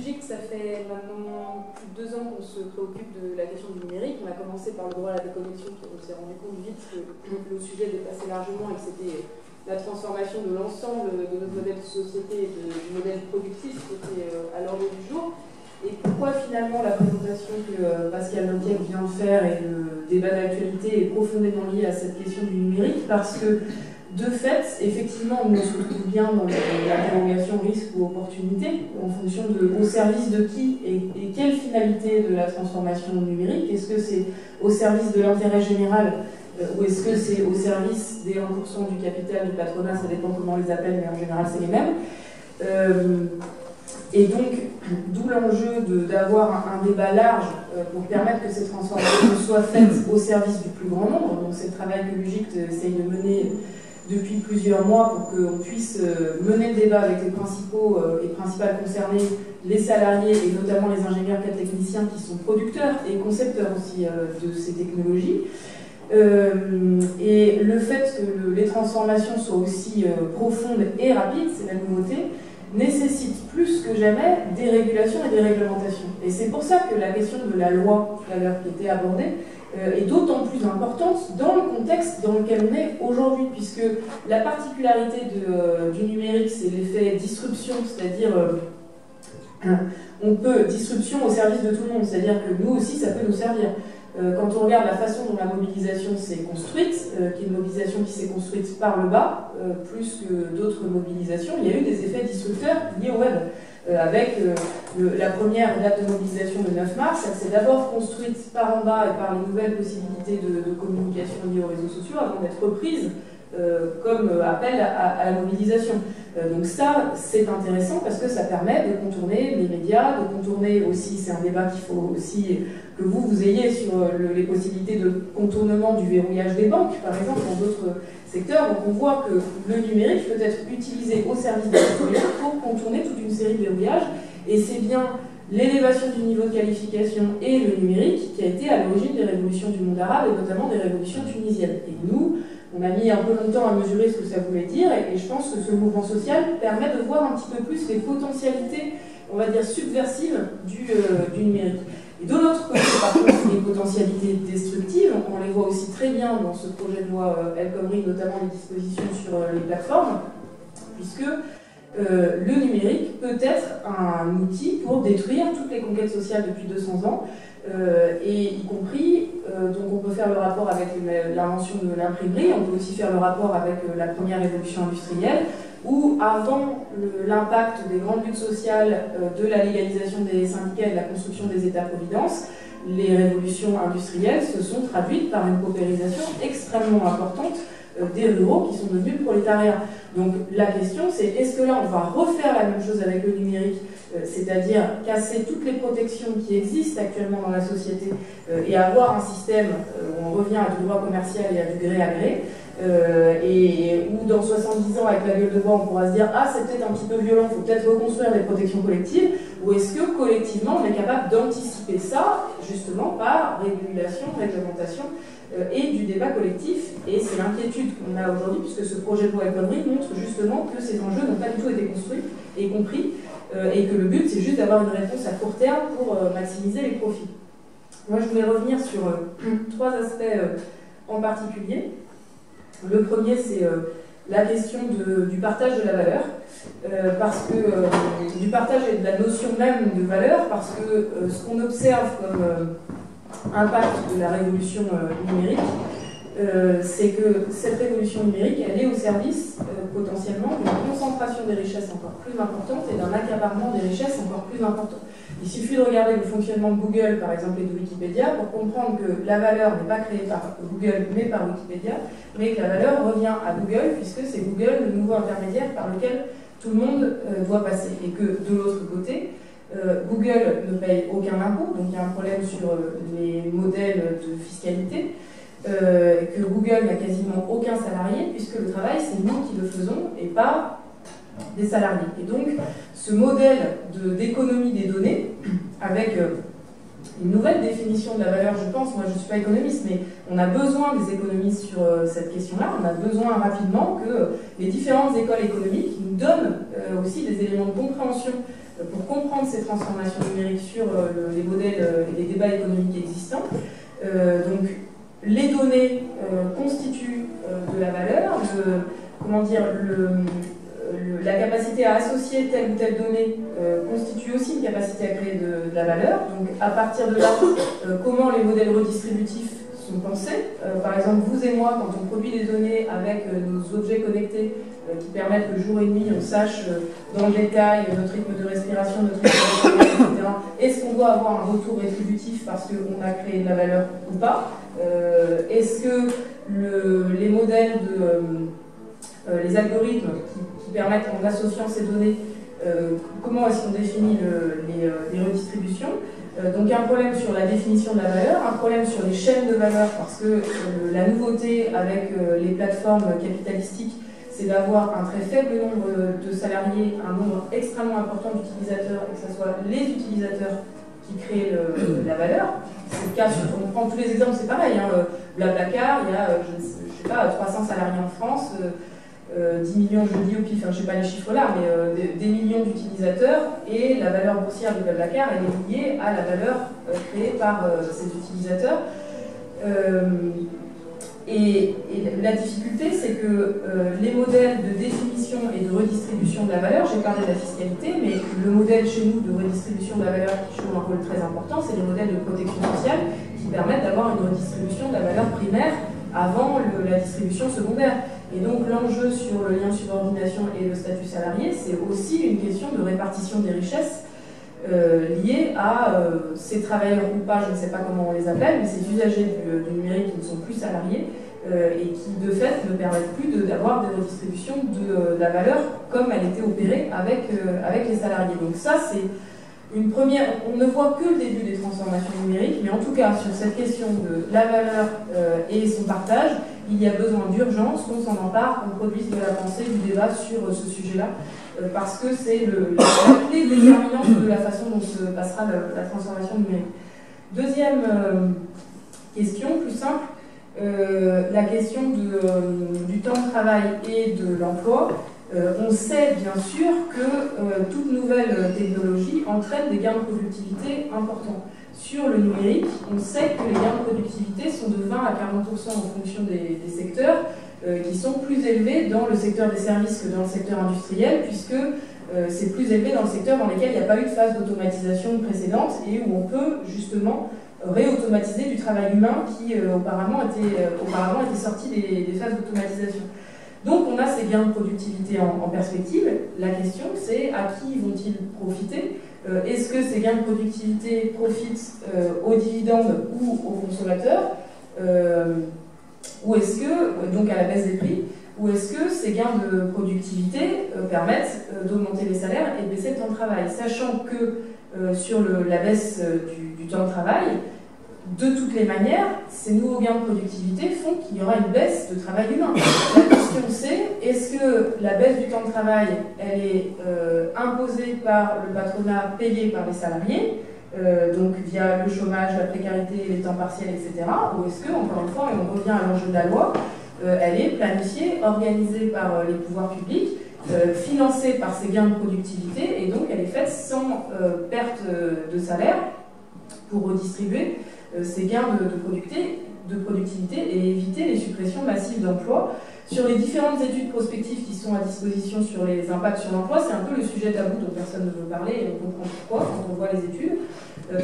LUGICT, ça fait maintenant plus de 2 ans qu'on se préoccupe de la question du numérique. On a commencé par le droit à la déconnexion, puis on s'est rendu compte vite que le sujet dépassait largement et que c'était la transformation de l'ensemble de notre modèle de société et du modèle productif qui était à l'ordre du jour. Et pourquoi finalement la présentation que Pascal Lentiec vient de faire et le débat d'actualité est profondément lié à cette question du numérique? Parce que de fait, effectivement, on se retrouve bien dans l'interrogation risque ou opportunité, en fonction de au service de qui et quelle finalité de la transformation numérique. Est-ce que c'est au service de l'intérêt général ou est-ce que c'est au service des 1% du capital du patronat? Ça dépend comment on les appelle, mais en général c'est les mêmes. Et donc, d'où l'enjeu d'avoir un débat large pour permettre que ces transformations soient faites au service du plus grand nombre. Donc c'est le travail que LUGICT essaye de mener depuis plusieurs mois pour qu'on puisse mener le débat avec les principaux et principales concernés, les salariés et notamment les ingénieurs techniciens qui sont producteurs et concepteurs aussi de ces technologies. Et le fait que les transformations soient aussi profondes et rapides, c'est la nouveauté, nécessite plus que jamais des régulations et des réglementations. Et c'est pour ça que la question de la loi, tout à l'heure, qui était abordée, est d'autant plus importante dans le contexte dans lequel on est aujourd'hui, puisque la particularité du numérique, c'est l'effet disruption, c'est-à-dire on peut disruption au service de tout le monde, c'est-à-dire que nous aussi, ça peut nous servir. Quand on regarde la façon dont la mobilisation s'est construite, qui est une mobilisation qui s'est construite par le bas, plus que d'autres mobilisations, il y a eu des effets disrupteurs liés au web. Avec la première date de mobilisation de 9 mars, elle s'est d'abord construite par en bas et par les nouvelles possibilités de communication liées aux réseaux sociaux avant d'être reprise comme appel à la mobilisation. Donc ça, c'est intéressant parce que ça permet de contourner les médias, de contourner aussi, c'est un débat qu'il faut aussi que vous ayez sur les possibilités de contournement du verrouillage des banques, par exemple, dans d'autres secteurs. Donc on voit que le numérique peut être utilisé au service des citoyens pour contourner toute une série de verrouillages, et c'est bien l'élévation du niveau de qualification et le numérique qui a été à l'origine des révolutions du monde arabe et notamment des révolutions tunisiennes. Et nous, on a mis un peu longtemps à mesurer ce que ça voulait dire, et je pense que ce mouvement social permet de voir un petit peu plus les potentialités, on va dire, subversives du numérique. Et de l'autre côté, par contre, les potentialités destructives, on les voit aussi très bien dans ce projet de loi El Khomri, notamment les dispositions sur les plateformes, puisque le numérique peut être un outil pour détruire toutes les conquêtes sociales depuis 200 ans, et y compris, donc on peut faire le rapport avec l'invention de l'imprimerie, on peut aussi faire le rapport avec la première révolution industrielle, où avant l'impact des grandes luttes sociales, de la légalisation des syndicats et de la construction des États-providence, les révolutions industrielles se sont traduites par une paupérisation extrêmement importante des ruraux qui sont devenus le prolétariat. Donc la question c'est, est-ce que là on va refaire la même chose avec le numérique, c'est-à-dire casser toutes les protections qui existent actuellement dans la société et avoir un système où on revient à du droit commercial et à du gré à gré, et où dans 70 ans avec la gueule de bois on pourra se dire ah c'est peut-être un petit peu violent, il faut peut-être reconstruire des protections collectives, ou est-ce que collectivement on est capable d'anticiper ça justement par régulation, réglementation et du débat collectif. Et c'est l'inquiétude qu'on a aujourd'hui, puisque ce projet de loi El Khomri montre justement que ces enjeux n'ont pas du tout été construits et compris, et que le but c'est juste d'avoir une réponse à court terme pour maximiser les profits. Moi je voulais revenir sur 3 aspects en particulier. Le premier c'est la question du partage de la valeur, parce que du partage et de la notion même de valeur, parce que ce qu'on observe comme impact de la révolution numérique, c'est que cette révolution numérique, elle est au service potentiellement d'une concentration des richesses encore plus importante et d'un accaparement des richesses encore plus important. Il suffit de regarder le fonctionnement de Google, par exemple, et de Wikipédia, pour comprendre que la valeur n'est pas créée par Google, mais par Wikipédia, mais que la valeur revient à Google, puisque c'est Google le nouveau intermédiaire par lequel tout le monde doit passer. Et que de l'autre côté, Google ne paye aucun impôt, donc il y a un problème sur les modèles de fiscalité, que Google n'a quasiment aucun salarié, puisque le travail, c'est nous qui le faisons, et pas des salariés. Et donc, ce modèle d'économie des données, avec une nouvelle définition de la valeur, je pense, moi je ne suis pas économiste, mais on a besoin des économistes sur cette question-là, on a besoin rapidement que les différentes écoles économiques nous donnent aussi des éléments de compréhension pour comprendre ces transformations numériques sur les modèles et les débats économiques existants. Donc, les données constituent de la valeur, comment dire, la capacité à associer telle ou telle donnée constitue aussi une capacité à créer de la valeur. Donc, à partir de là, comment les modèles redistributifs sont pensés. Par exemple, vous et moi, quand on produit des données avec nos objets connectés qui permettent que jour et nuit, on sache dans le détail notre rythme de respiration, notre rythme de respiration, etc. Est-ce qu'on doit avoir un retour rétributif parce qu'on a créé de la valeur ou pas? Est-ce que les modèles les algorithmes qui permettent, en associant ces données, comment est-ce qu'on définit les redistributions? Donc il y a un problème sur la définition de la valeur, un problème sur les chaînes de valeur, parce que la nouveauté avec les plateformes capitalistiques, c'est d'avoir un très faible nombre de salariés, un nombre extrêmement important d'utilisateurs, et que ce soit les utilisateurs qui créent la valeur. C'est le cas, on prend tous les exemples, c'est pareil, hein, Blablacar, il y a, je sais pas, 300 salariés en France, 10 millions, je dis au pif, je ne sais pas les chiffres là, mais des millions d'utilisateurs, et la valeur boursière de Blablacar, elle est liée à la valeur créée par ces utilisateurs. Et la difficulté, c'est que les modèles de définition et de redistribution de la valeur, j'ai parlé de la fiscalité, mais le modèle chez nous de redistribution de la valeur qui joue un rôle très important, c'est les modèles de protection sociale qui permettent d'avoir une redistribution de la valeur primaire avant la distribution secondaire. Et donc l'enjeu sur le lien de subordination et le statut salarié, c'est aussi une question de répartition des richesses liées à ces travailleurs ou pas, je ne sais pas comment on les appelle, mais ces usagers du numérique qui ne sont plus salariés et qui de fait ne permettent plus d'avoir des redistributions de la valeur comme elle était opérée avec les salariés. Donc ça, c'est une première, on ne voit que le début des transformations numériques, mais en tout cas sur cette question de la valeur et son partage, il y a besoin d'urgence qu'on s'en empare, qu'on produise de la pensée, du débat sur ce sujet-là, parce que c'est la clé déterminante de la façon dont se passera la transformation numérique. Deuxième question, plus simple, la question du temps de travail et de l'emploi. On sait bien sûr que toute nouvelle technologie entraîne des gains de productivité importants. Sur le numérique, on sait que les gains de productivité sont de 20 à 40% en fonction des secteurs, qui sont plus élevés dans le secteur des services que dans le secteur industriel, puisque c'est plus élevé dans le secteur dans lequel il n'y a pas eu de phase d'automatisation précédente et où on peut justement réautomatiser du travail humain qui auparavant était sorti des phases d'automatisation. Donc on a ces gains de productivité en perspective. La question c'est à qui vont-ils profiter? Est-ce que ces gains de productivité profitent aux dividendes ou aux consommateurs, ou est-ce que, donc à la baisse des prix, ou est-ce que ces gains de productivité permettent d'augmenter les salaires et de baisser le temps de travail, sachant que sur la baisse du temps de travail, de toutes les manières, ces nouveaux gains de productivité font qu'il y aura une baisse de travail humain. La question c'est, est-ce que la baisse du temps de travail, elle est imposée par le patronat, payée par les salariés, donc via le chômage, la précarité, les temps partiels, etc. Ou est-ce que, encore une fois, et on revient à l'enjeu de la loi, elle est planifiée, organisée par les pouvoirs publics, financée par ces gains de productivité, et donc elle est faite sans perte de salaire pour redistribuer ces gains de productivité et éviter les suppressions massives d'emplois. Sur les différentes études prospectives qui sont à disposition sur les impacts sur l'emploi, c'est un peu le sujet tabou dont personne ne veut parler, et on comprend pourquoi quand on voit les études,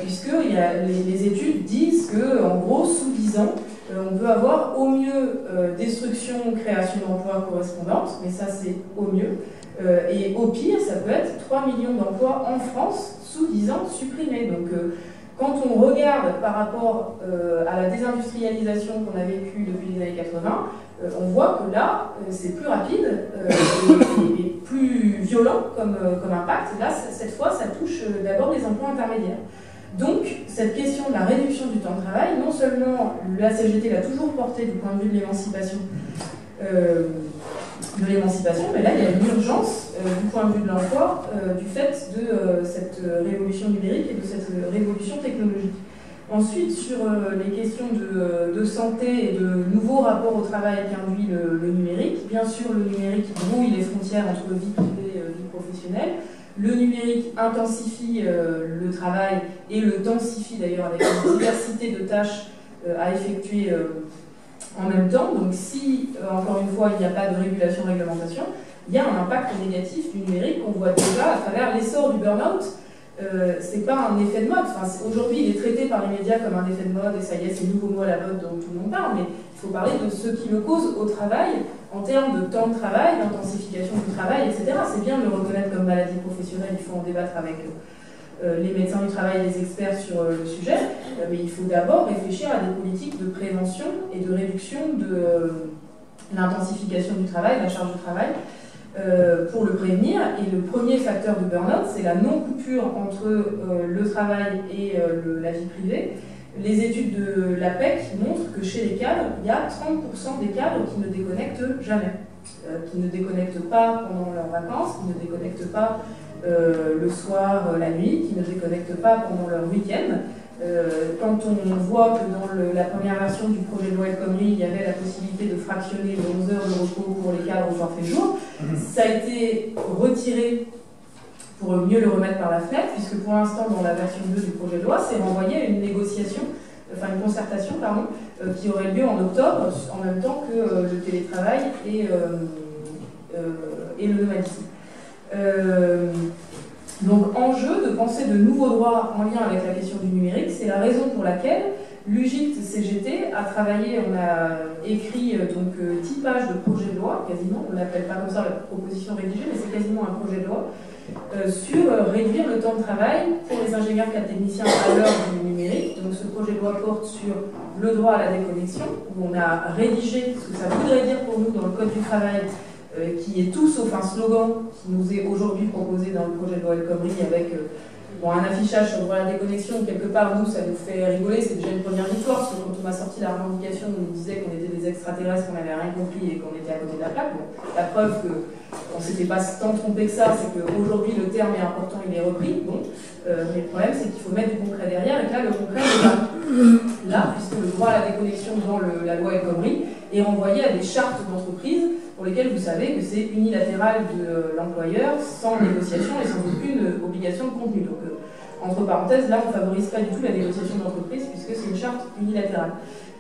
puisque les études disent qu'en gros, sous 10 ans, on peut avoir au mieux destruction, création d'emplois correspondantes, mais ça c'est au mieux, et au pire, ça peut être 3 millions d'emplois en France sous 10 ans supprimés. Donc, quand on regarde par rapport à la désindustrialisation qu'on a vécue depuis les années 80, on voit que là, c'est plus rapide et plus violent comme impact. Là, cette fois, ça touche d'abord les emplois intermédiaires. Donc, cette question de la réduction du temps de travail, non seulement la CGT l'a toujours portée du point de vue de l'émancipation, mais là, il y a une urgence du point de vue de l'emploi du fait de cette révolution numérique et de cette révolution technologique. Ensuite, sur les questions de santé et de nouveaux rapports au travail qu'induit le numérique, bien sûr, le numérique brouille les frontières entre vie privée et vie professionnelle. Le numérique intensifie le travail et le densifie d'ailleurs avec une diversité de tâches à effectuer en même temps. Donc si, encore une fois, il n'y a pas de régulation-réglementation, il y a un impact négatif du numérique qu'on voit déjà à travers l'essor du burn-out. C'est pas un effet de mode. Enfin, aujourd'hui, il est traité par les médias comme un effet de mode, et ça y est, c'est le nouveau mot à la mode dont tout le monde parle, mais il faut parler de ce qui le cause au travail, en termes de temps de travail, d'intensification du travail, etc. C'est bien de le reconnaître comme maladie professionnelle, il faut en débattre avec les médecins du travail, les experts sur le sujet, mais il faut d'abord réfléchir à des politiques de prévention et de réduction de l'intensification du travail, de la charge de travail, pour le prévenir. Et le premier facteur de burn-out, c'est la non-coupure entre le travail et la vie privée. Les études de l'APEC montrent que chez les cadres, il y a 30% des cadres qui ne déconnectent jamais, qui ne déconnectent pas pendant leurs vacances, qui ne déconnectent pas le soir, la nuit, qui ne déconnectent pas pendant leur week-end. Quand on voit que dans la première version du projet de loi El Khomri, il y avait la possibilité de fractionner les 11 heures de repos pour les cadres au forfait jour, ça a été retiré pour mieux le remettre par la fenêtre, puisque pour l'instant, dans la version 2 du projet de loi, c'est renvoyé à une négociation, enfin une concertation, pardon, qui aurait lieu en octobre, en même temps que le télétravail et le nomadisme. Donc, enjeu de penser de nouveaux droits en lien avec la question du numérique, c'est la raison pour laquelle l'UGIT-CGT a travaillé, on a écrit donc 10 pages de projet de loi, quasiment, on ne l'appelle pas comme ça la proposition rédigée, mais c'est quasiment un projet de loi, sur réduire le temps de travail pour les ingénieurs techniciens à l'heure du numérique. Donc ce projet de loi porte sur le droit à la déconnexion, où on a rédigé ce que ça voudrait dire pour nous dans le Code du travail, qui est tout sauf un slogan qui nous est aujourd'hui proposé dans le projet de loi El Khomri avec un affichage sur le droit à la déconnexion. Quelque part, nous, ça nous fait rigoler, c'est déjà une première victoire, parce que quand on a sorti la revendication, on nous disait qu'on était des extraterrestres, qu'on n'avait rien compris et qu'on était à côté de la plaque. Bon, la preuve qu'on ne s'était pas tant trompé que ça, c'est qu'aujourd'hui, le terme est important, il est repris. Bon, mais le problème, c'est qu'il faut mettre du concret derrière, et que là, le concret n'est pas là, puisque le droit à la déconnexion dans la loi El Khomri est renvoyé à des chartes d'entreprise pour lesquelles vous savez que c'est unilatéral de l'employeur, sans négociation et sans aucune obligation de contenu. Donc, entre parenthèses, là, on ne favorise pas du tout la négociation d'entreprise, puisque c'est une charte unilatérale.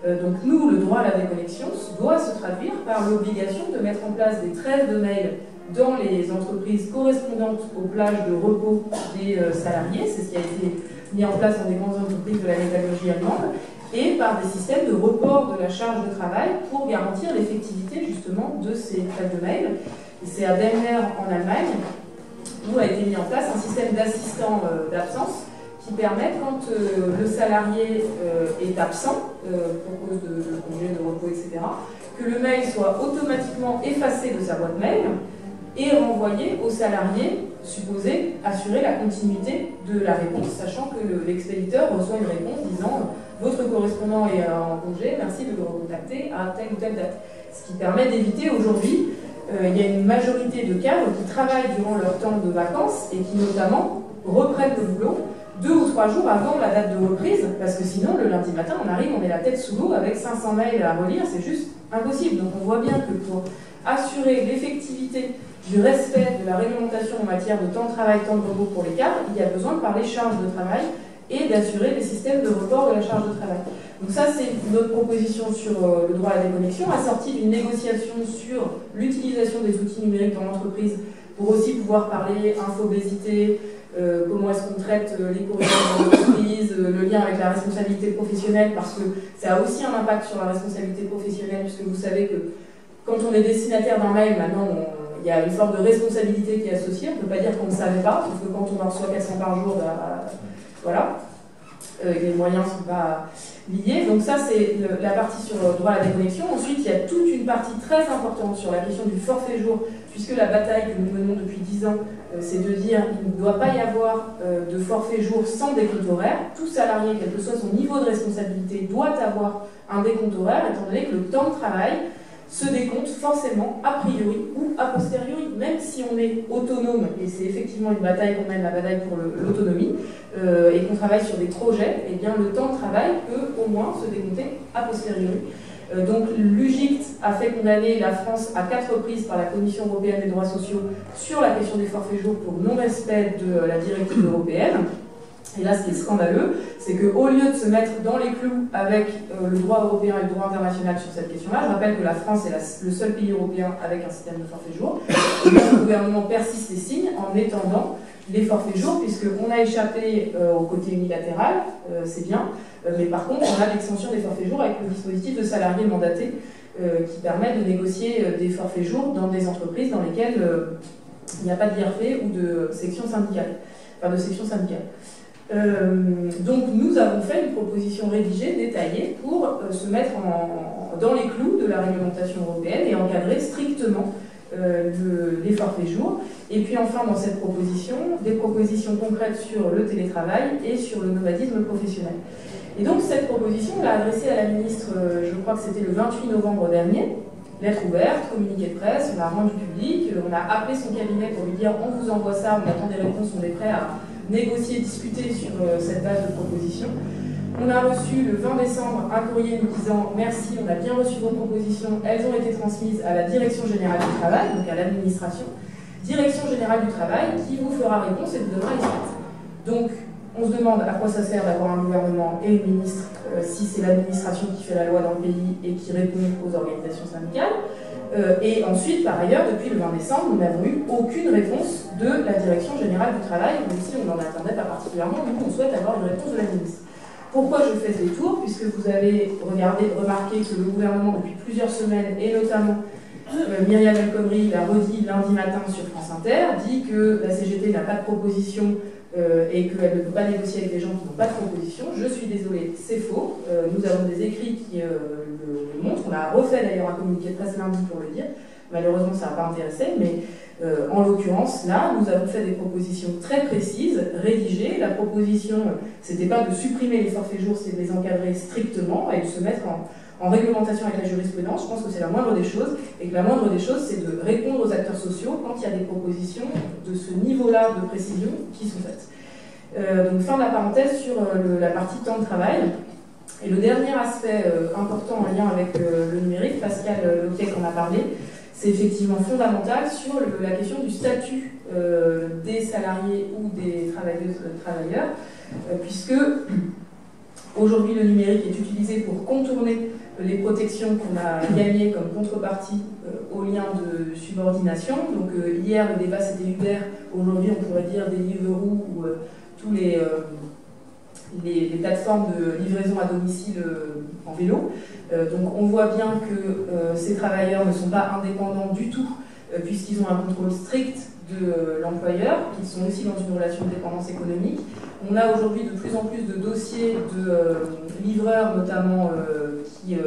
Donc, nous, le droit à la déconnexion doit se traduire par l'obligation de mettre en place des trêves de mail dans les entreprises correspondantes aux plages de repos des salariés. C'est ce qui a été mis en place dans des grandes entreprises de la métallurgie allemande, et par des systèmes de report de la charge de travail pour garantir l'effectivité justement de ces trêves de mail. Et c'est à Daimler en Allemagne où a été mis en place un système d'assistant d'absence qui permet, quand le salarié est absent pour cause de congé, de repos, etc., que le mail soit automatiquement effacé de sa boîte mail et renvoyé au salarié supposé assurer la continuité de la réponse, sachant que l'expéditeur reçoit une réponse disant « Votre correspondant est en congé, merci de le recontacter à telle ou telle date ». Ce qui permet d'éviter aujourd'hui, il y a une majorité de cadres qui travaillent durant leur temps de vacances et qui notamment reprennent le boulot 2 ou 3 jours avant la date de reprise, parce que sinon, le lundi matin, on arrive, on est la tête sous l'eau avec 500 mails à relire, c'est juste impossible. Donc on voit bien que pour assurer l'effectivité du respect de la réglementation en matière de temps de travail, temps de repos pour les cadres, il y a besoin de parler charge de travail et d'assurer les systèmes de report de la charge de travail. Donc ça, c'est notre proposition sur le droit à la déconnexion, assortie d'une négociation sur l'utilisation des outils numériques dans l'entreprise pour aussi pouvoir parler infobésité, comment est-ce qu'on traite les courriers dans l'entreprise, le lien avec la responsabilité professionnelle, parce que ça a aussi un impact sur la responsabilité professionnelle, puisque vous savez que quand on est destinataire d'un mail, maintenant, il y a une forme de responsabilité qui est associée. On ne peut pas dire qu'on ne savait pas, sauf que quand on en reçoit 400 par jour, voilà, les moyens ne sont pas liés. Donc ça, c'est la partie sur le droit à la déconnexion. Ensuite, il y a toute une partie très importante sur la question du forfait jour, puisque la bataille que nous menons depuis 10 ans, c'est de dire qu'il ne doit pas y avoir de forfait jour sans décompte horaire. Tout salarié, quel que soit son niveau de responsabilité, doit avoir un décompte horaire, étant donné que le temps de travail se décompte forcément a priori ou a posteriori, même si on est autonome, et c'est effectivement une bataille qu'on mène, la bataille pour l'autonomie, et qu'on travaille sur des projets, et bien le temps de travail peut au moins se décompter a posteriori. Donc l'UGICT a fait condamner la France à 4 reprises par la Commission européenne des droits sociaux sur la question des forfaits jours pour non-respect de la directive européenne. Et là, ce qui est scandaleux, c'est qu'au lieu de se mettre dans les clous avec le droit européen et le droit international sur cette question-là, je rappelle que la France est le seul pays européen avec un système de forfait jour, le gouvernement persiste et signe en étendant les forfaits jours, puisqu'on a échappé au côté unilatéral, c'est bien, mais par contre, on a l'extension des forfaits jours avec le dispositif de salariés mandatés qui permet de négocier des forfaits jours dans des entreprises dans lesquelles il n'y a pas de l'IRP ou de section syndicale. Donc nous avons fait une proposition rédigée, détaillée, pour se mettre dans les clous de la réglementation européenne et encadrer strictement les forfaits jours. Et puis enfin, dans cette proposition, des propositions concrètes sur le télétravail et sur le nomadisme professionnel. Et donc cette proposition, on l'a adressée à la ministre, je crois que c'était le 28 novembre dernier, lettre ouverte, communiqué de presse, on l'a rendu public, on a appelé son cabinet pour lui dire on vous envoie ça, on attend des réponses, on est prêt à négocier, discuter sur cette base de proposition. On a reçu le 20 décembre un courrier nous disant merci, on a bien reçu vos propositions, elles ont été transmises à la Direction Générale du Travail, donc à l'administration, Direction Générale du Travail, qui vous fera réponse et vous donnera les suites. Donc, on se demande à quoi ça sert d'avoir un gouvernement et une ministre si c'est l'administration qui fait la loi dans le pays et qui répond aux organisations syndicales. Et ensuite, par ailleurs, depuis le 20 décembre, nous n'avons eu aucune réponse de la Direction Générale du Travail, même si on n'en attendait pas particulièrement, nous on souhaite avoir une réponse de la ministre. Pourquoi je fais ce détour? Puisque vous avez remarqué que le gouvernement, depuis plusieurs semaines, et notamment Myriam El Khomri l'a redit lundi matin sur France Inter, dit que la CGT n'a pas de proposition et qu'elle ne peut pas négocier avec des gens qui n'ont pas de proposition. Je suis désolée, c'est faux. Nous avons des écrits qui le montrent. On a refait d'ailleurs un communiqué de presse lundi pour le dire. Malheureusement, ça n'a pas intéressé, mais en l'occurrence, là, nous avons fait des propositions très précises, rédigées. La proposition, c'était pas de supprimer les forfaits jours, c'est de les encadrer strictement et de se mettre en réglementation avec la jurisprudence. Je pense que c'est la moindre des choses, et que la moindre des choses, c'est de répondre aux acteurs sociaux quand il y a des propositions de ce niveau-là de précision qui sont faites. Donc fin de la parenthèse sur la partie temps de travail. Et le dernier aspect important en lien avec le numérique, Pascal Loquet en a parlé, c'est effectivement fondamental sur la question du statut des salariés ou des travailleuses travailleurs, puisque aujourd'hui le numérique est utilisé pour contourner les protections qu'on a gagnées comme contrepartie aux liens de subordination. Donc hier le débat c'était Uber, aujourd'hui on pourrait dire Deliveroo ou tous les plateformes de livraison à domicile en vélo. Donc on voit bien que ces travailleurs ne sont pas indépendants du tout, puisqu'ils ont un contrôle strict de l'employeur, qu'ils sont aussi dans une relation de dépendance économique. On a aujourd'hui de plus en plus de dossiers de livreurs, notamment, qui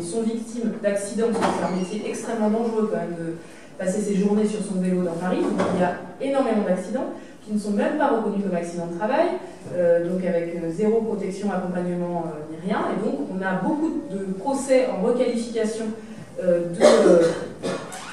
sont victimes d'accidents, parce que c'est un métier extrêmement dangereux quand même de passer ses journées sur son vélo dans Paris. Donc il y a énormément d'accidents qui ne sont même pas reconnus comme accidents de travail, donc avec zéro protection, accompagnement, ni rien. Et donc on a beaucoup de procès en requalification de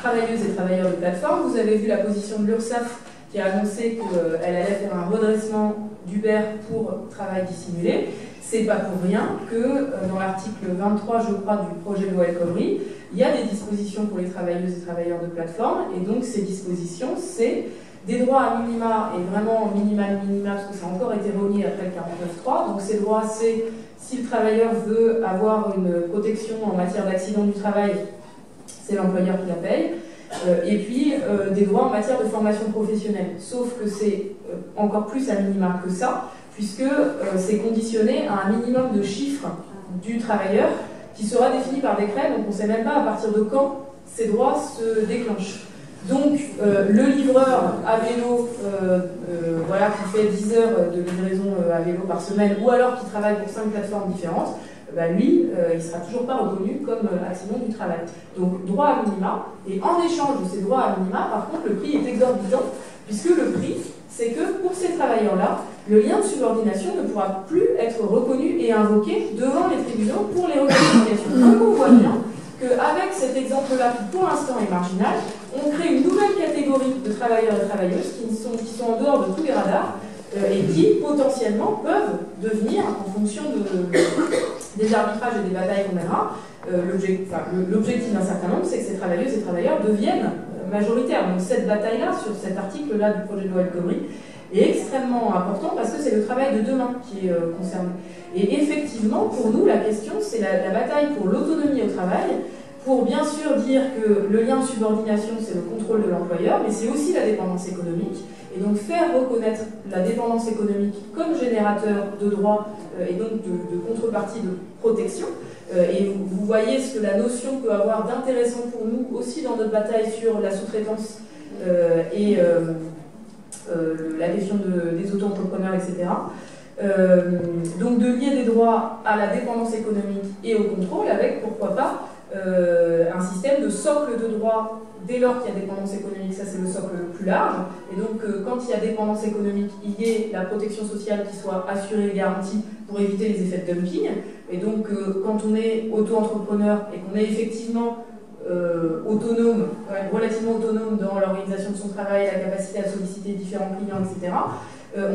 travailleuses et travailleurs de plateforme. Vous avez vu la position de l'URSSAF qui a annoncé qu'elle allait faire un redressement d'Uber pour travail dissimulé. C'est pas pour rien que dans l'article 23, je crois, du projet de loi El Khomri, il y a des dispositions pour les travailleuses et travailleurs de plateforme, et donc ces dispositions, c'est des droits à minima, et vraiment minima, parce que ça a encore été renié après le 49.3. Donc ces droits, c'est si le travailleur veut avoir une protection en matière d'accident du travail, c'est l'employeur qui la paye. Et puis des droits en matière de formation professionnelle. Sauf que c'est encore plus à minima que ça, puisque c'est conditionné à un minimum de chiffres du travailleur qui sera défini par décret, donc on ne sait même pas à partir de quand ces droits se déclenchent. Donc le livreur à vélo voilà, qui fait 10 heures de livraison à vélo par semaine, ou alors qui travaille pour 5 plateformes différentes, lui, il ne sera toujours pas reconnu comme accident du travail. Donc droit à minima, et en échange de ces droits à minima, par contre, le prix est exorbitant, puisque le prix, c'est que pour ces travailleurs-là, le lien de subordination ne pourra plus être reconnu et invoqué devant les tribunaux pour les requalifications. Donc on voit bien qu'avec cet exemple-là, qui pour l'instant est marginal, on crée une nouvelle catégorie de travailleurs et travailleuses qui sont en dehors de tous les radars et qui potentiellement peuvent devenir, en fonction des arbitrages et des batailles qu'on mènera, l'objectif d'un certain nombre, c'est que ces travailleuses et travailleurs deviennent majoritaires. Donc cette bataille-là, sur cet article-là du projet de loi El Khomri, est extrêmement important parce que c'est le travail de demain qui est concerné. Et effectivement, pour nous, la question, c'est la bataille pour l'autonomie au travail, pour bien sûr dire que le lien de subordination, c'est le contrôle de l'employeur, mais c'est aussi la dépendance économique. Et donc faire reconnaître la dépendance économique comme générateur de droits et donc de contrepartie de protection. Et vous voyez ce que la notion peut avoir d'intéressant pour nous aussi dans notre bataille sur la sous-traitance et la question des auto-entrepreneurs, etc. Donc de lier des droits à la dépendance économique et au contrôle avec, pourquoi pas, un système de socle de droits dès lors qu'il y a dépendance économique, ça c'est le socle le plus large, et donc quand il y a dépendance économique, il y ait la protection sociale qui soit assurée et garantie pour éviter les effets de dumping, et donc quand on est auto-entrepreneur et qu'on est effectivement autonome, relativement autonome dans l'organisation de son travail, la capacité à solliciter différents clients, etc.,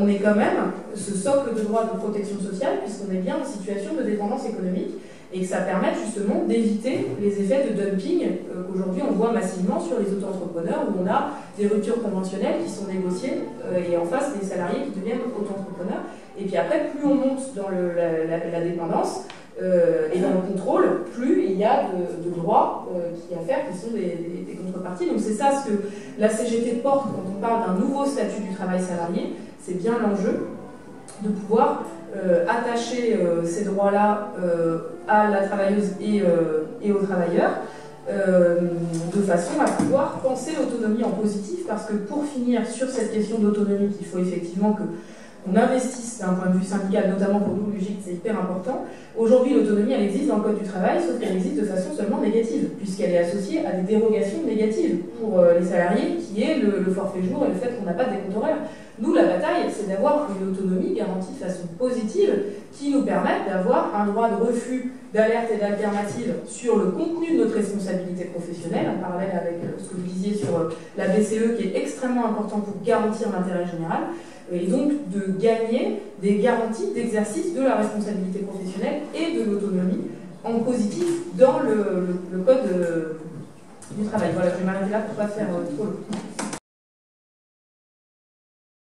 on est quand même ce socle de droits de protection sociale puisqu'on est bien en situation de dépendance économique et que ça permet justement d'éviter les effets de dumping qu'aujourd'hui on voit massivement sur les auto-entrepreneurs où on a des ruptures conventionnelles qui sont négociées et en face des salariés qui deviennent auto-entrepreneurs. Et puis après, plus on monte dans la dépendance et dans le contrôle, plus il y a de droits qui à faire qui sont des contreparties. Donc c'est ça ce que la CGT porte quand on parle d'un nouveau statut du travail salarié, c'est bien l'enjeu de pouvoir attacher ces droits-là à la travailleuse et aux travailleurs de façon à pouvoir penser l'autonomie en positif parce que pour finir sur cette question d'autonomie, il faut effectivement qu'on investisse d'un point de vue syndical, notamment pour nous, l'UGIC, c'est hyper important. Aujourd'hui, l'autonomie, elle existe dans le Code du travail, sauf qu'elle existe de façon seulement négative, puisqu'elle est associée à des dérogations négatives pour les salariés, qui est le forfait jour et le fait qu'on n'a pas de décompte horaire. Nous, la bataille, c'est d'avoir une autonomie garantie de façon positive qui nous permette d'avoir un droit de refus, d'alerte et d'alternative sur le contenu de notre responsabilité professionnelle, en parallèle avec ce que vous disiez sur la BCE, qui est extrêmement important pour garantir l'intérêt général, et donc de gagner des garanties d'exercice de la responsabilité professionnelle et de l'autonomie en positif dans le code du travail. Voilà, je vais m'arrêter là pour ne pas faire trop long.